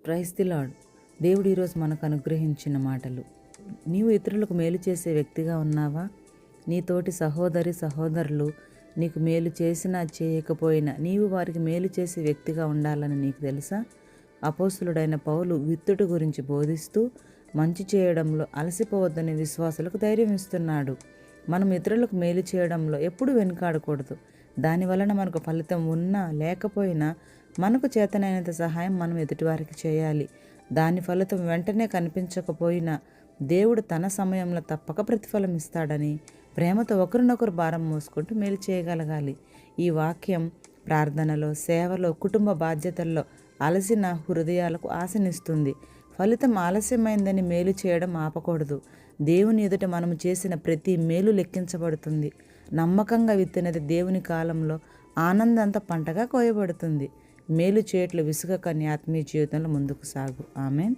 Praise the lord. దేవుడు ఈరోజు మనకు అనుగ్రహించిన మాటలు. నీవు ఇతరులకు మేలు చేసే వ్యక్తిగా ఉన్నావా? నీతోటి సహోదరులు నీకు మేలు చేసినా చేయకపోయినా నీవు వారికి మేలు చేసే వ్యక్తిగా ఉండాలని నీకు తెలుసా? అపోస్తులుడైన పౌలు విత్తుడు గురించి బోధిస్తూ మంచి చేయడంలో అలసిపోవద్దని విశ్వాసులకు ధైర్యం ఇస్తున్నాడు. మనం ఇతరులకు మేలు చేయడంలో ఎప్పుడు వెనుకాడకూడదు. దాని వలన మనకు ఫలితం ఉన్నా లేకపోయినా మనకు చేతనైనంత సహాయం మనం ఎదుటివారికి చేయాలి. దాని ఫలితం వెంటనే కనిపించకపోయినా దేవుడు తన సమయంలో తప్పక ప్రతిఫలం ఇస్తాడని ప్రేమతో ఒకరినొకరు భారం మోసుకుంటూ మేలు చేయగలగాలి. ఈ వాక్యం ప్రార్థనలో, సేవలో, కుటుంబ బాధ్యతల్లో అలసిన హృదయాలకు ఆశనిస్తుంది. ఫలితం ఆలస్యమైందని మేలు చేయడం ఆపకూడదు. దేవుని ఎదుట మనము చేసిన ప్రతి మేలు లెక్కించబడుతుంది. నమ్మకంగా విత్తినది దేవుని కాలంలో ఆనందంత పంటగా కోయబడుతుంది. మేలు చేయట్లు విసుగక నీ ఆత్మీయ జీవితంలో ముందుకు సాగు. ఆమేన్.